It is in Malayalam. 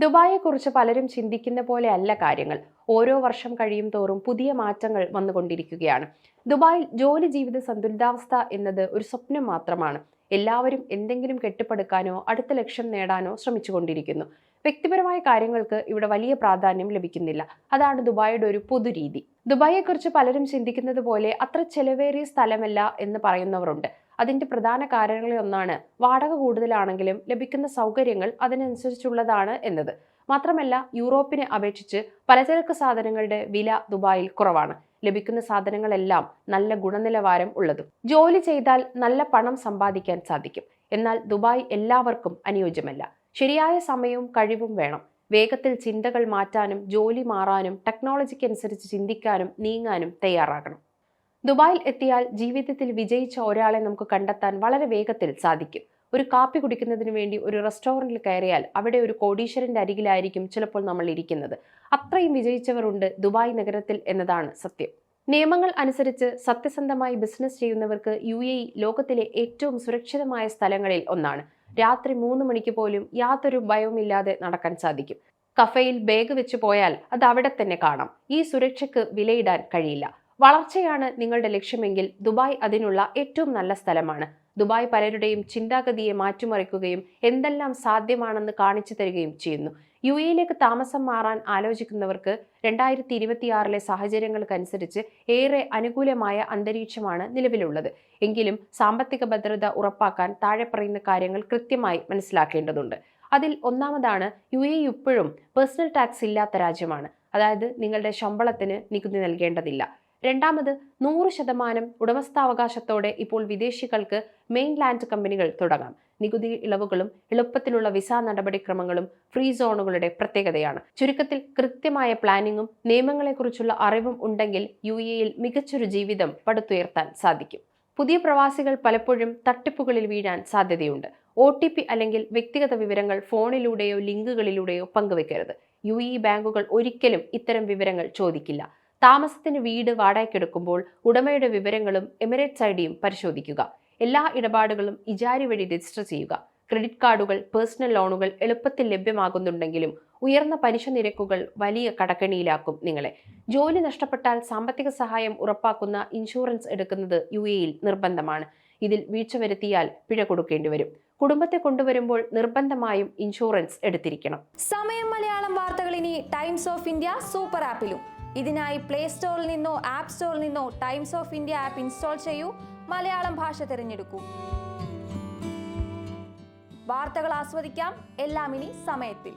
ദുബായിയെക്കുറിച്ച് പലരും ചിന്തിക്കുന്ന പോലെ അല്ല കാര്യങ്ങൾ. ഓരോ വർഷം കഴിയും തോറും പുതിയ മാറ്റങ്ങൾ വന്നുകൊണ്ടിരിക്കുകയാണ്. ദുബായിൽ ജോലി ജീവിത സന്തുലിതാവസ്ഥ എന്നത് ഒരു സ്വപ്നം മാത്രമാണ്. എല്ലാവരും എന്തെങ്കിലും കെട്ടിപ്പടുക്കാനോ അടുത്ത ലക്ഷ്യം നേടാനോ ശ്രമിച്ചുകൊണ്ടിരിക്കുന്നു. വ്യക്തിപരമായ കാര്യങ്ങൾക്ക് ഇവിടെ വലിയ പ്രാധാന്യം ലഭിക്കുന്നില്ല. അതാണ് ദുബായിയുടെ ഒരു പൊതുരീതി. ദുബായിയെക്കുറിച്ച് പലരും ചിന്തിക്കുന്നത് പോലെ അത്ര ചെലവേറിയ സ്ഥലമല്ല എന്ന് പറയുന്നവരുണ്ട്. അതിന്റെ പ്രധാന കാരണങ്ങളിൽ ഒന്നാണ് വാടക കൂടുതലാണെങ്കിലും ലഭിക്കുന്ന സൗകര്യങ്ങൾ അതിനനുസരിച്ചുള്ളതാണ് എന്നത്. മാത്രമല്ല, യൂറോപ്പിനെ അപേക്ഷിച്ച് പലചരക്ക് സാധനങ്ങളുടെ വില ദുബായിൽ കുറവാണ്. ലഭിക്കുന്ന സാധനങ്ങളെല്ലാം നല്ല ഗുണനിലവാരം ഉള്ളതും. ജോലി ചെയ്താൽ നല്ല പണം സമ്പാദിക്കാൻ സാധിക്കും. എന്നാൽ ദുബായ് എല്ലാവർക്കും അനുയോജ്യമല്ല. ശരിയായ സമയവും കഴിവും വേണം. വേഗത്തിൽ ചിന്തകൾ മാറ്റാനും ജോലി മാറാനും ടെക്നോളജിക്ക് അനുസരിച്ച് ചിന്തിക്കാനും നീങ്ങാനും തയ്യാറാകണം. ദുബായിൽ എത്തിയാൽ ജീവിതത്തിൽ വിജയിച്ച ഒരാളെ നമുക്ക് കണ്ടെത്താൻ വളരെ വേഗത്തിൽ സാധിക്കും. ഒരു കാപ്പി കുടിക്കുന്നതിന് വേണ്ടി ഒരു റെസ്റ്റോറൻറ്റിൽ കയറിയാൽ അവിടെ ഒരു കോടീശ്വരന്റെ അരികിലായിരിക്കും ചിലപ്പോൾ നമ്മൾ ഇരിക്കുന്നത്. അത്രയും വിജയിച്ചവരുണ്ട് ദുബായ് നഗരത്തിൽ എന്നതാണ് സത്യം. നിയമങ്ങൾ അനുസരിച്ച് സത്യസന്ധമായി ബിസിനസ് ചെയ്യുന്നവർക്ക് UAE ലോകത്തിലെ ഏറ്റവും സുരക്ഷിതമായ സ്ഥലങ്ങളിൽ ഒന്നാണ്. രാത്രി 3 മണിക്ക് പോലും യാതൊരു ഭയവുമില്ലാതെ നടക്കാൻ സാധിക്കും. കഫയിൽ ബാഗ് വെച്ച് പോയാൽ അത് അവിടെ തന്നെ കാണാം. ഈ സുരക്ഷയ്ക്ക് വിലയിടാൻ കഴിയില്ല. വളർച്ചയാണ് നിങ്ങളുടെ ലക്ഷ്യമെങ്കിൽ ദുബായ് അതിനുള്ള ഏറ്റവും നല്ല സ്ഥലമാണ്. ദുബായ് പലരുടെയും ചിന്താഗതിയെ മാറ്റിമറിക്കുകയും എന്തെല്ലാം സാധ്യമാണെന്ന് കാണിച്ചു തരികയും ചെയ്യുന്നു. UAEയിലേക്ക് താമസം മാറാൻ ആലോചിക്കുന്നവർക്ക് 2026 സാഹചര്യങ്ങൾക്കനുസരിച്ച് ഏറെ അനുകൂലമായ അന്തരീക്ഷമാണ് നിലവിലുള്ളത്. എങ്കിലും സാമ്പത്തിക ഭദ്രത ഉറപ്പാക്കാൻ താഴെ പറയുന്ന കാര്യങ്ങൾ കൃത്യമായി മനസ്സിലാക്കേണ്ടതുണ്ട്. അതിൽ ഒന്നാമതാണ്, UAE ഇപ്പോഴും പേഴ്സണൽ ടാക്സ് ഇല്ലാത്ത രാജ്യമാണ്. അതായത് നിങ്ങളുടെ ശമ്പളത്തിന് നികുതി നൽകേണ്ടതില്ല. രണ്ടാമത്, 100% ഉടമസ്ഥാവകാശത്തോടെ ഇപ്പോൾ വിദേശികൾക്ക് മെയിൻലാൻഡ് കമ്പനികൾ തുടങ്ങാം. നികുതി ഇളവുകളും എളുപ്പത്തിലുള്ള വിസ നടപടിക്രമങ്ങളും ഫ്രീ സോണുകളുടെ പ്രത്യേകതയാണ്. ചുരുക്കത്തിൽ, കൃത്യമായ പ്ലാനിങ്ങും നിയമങ്ങളെക്കുറിച്ചുള്ള അറിവും ഉണ്ടെങ്കിൽ UAEയിൽ മികച്ചൊരു ജീവിതം പടുത്തുയർത്താൻ സാധിക്കും. പുതിയ പ്രവാസികൾ പലപ്പോഴും തട്ടിപ്പുകളിൽ വീഴാൻ സാധ്യതയുണ്ട്. OTP അല്ലെങ്കിൽ വ്യക്തിഗത വിവരങ്ങൾ ഫോണിലൂടെയോ ലിങ്കുകളിലൂടെയോ പങ്കുവെക്കരുത്. UAE ബാങ്കുകൾ ഒരിക്കലും ഇത്തരം വിവരങ്ങൾ ചോദിക്കില്ല. താമസത്തിന് വീട് വാടകയ്ക്കെടുക്കുമ്പോൾ ഉടമയുടെ വിവരങ്ങളും എമിറേറ്റ്സ് IDയും പരിശോധിക്കുക. എല്ലാ ഇടപാടുകളും ഇജാരി വഴി രജിസ്റ്റർ ചെയ്യുക. ക്രെഡിറ്റ് കാർഡുകൾ, പേഴ്സണൽ ലോണുകൾ എളുപ്പത്തിൽ ലഭ്യമാകുന്നുണ്ടെങ്കിലും ഉയർന്ന പലിശ നിരക്കുകൾ വലിയ കടക്കെണിയിലാക്കും നിങ്ങളെ. ജോലി നഷ്ടപ്പെട്ടാൽ സാമ്പത്തിക സഹായം ഉറപ്പാക്കുന്ന ഇൻഷുറൻസ് എടുക്കുന്നത് UAEയിൽ നിർബന്ധമാണ്. ഇതിൽ വീഴ്ച വരുത്തിയാൽ പിഴ കൊടുക്കേണ്ടി വരും. കുടുംബത്തെ കൊണ്ടുവരുമ്പോൾ നിർബന്ധമായും ഇൻഷുറൻസ് എടുത്തിരിക്കണം. സമയം മലയാളം വാർത്തകൾ ഇനി ടൈംസ് ഓഫ് ഇന്ത്യ സൂപ്പർ ആപ്പിലും. ഇതിനായി പ്ലേ സ്റ്റോറിൽ നിന്നോ ആപ്പ് സ്റ്റോറിൽ നിന്നോ times of India app install ചെയ്യൂ. മലയാളം ഭാഷ തിരഞ്ഞെടുക്കൂ. വാർത്തകൾ ആസ്വദിക്കാം. എല്ലാം ഇനി സമയത്തിൽ.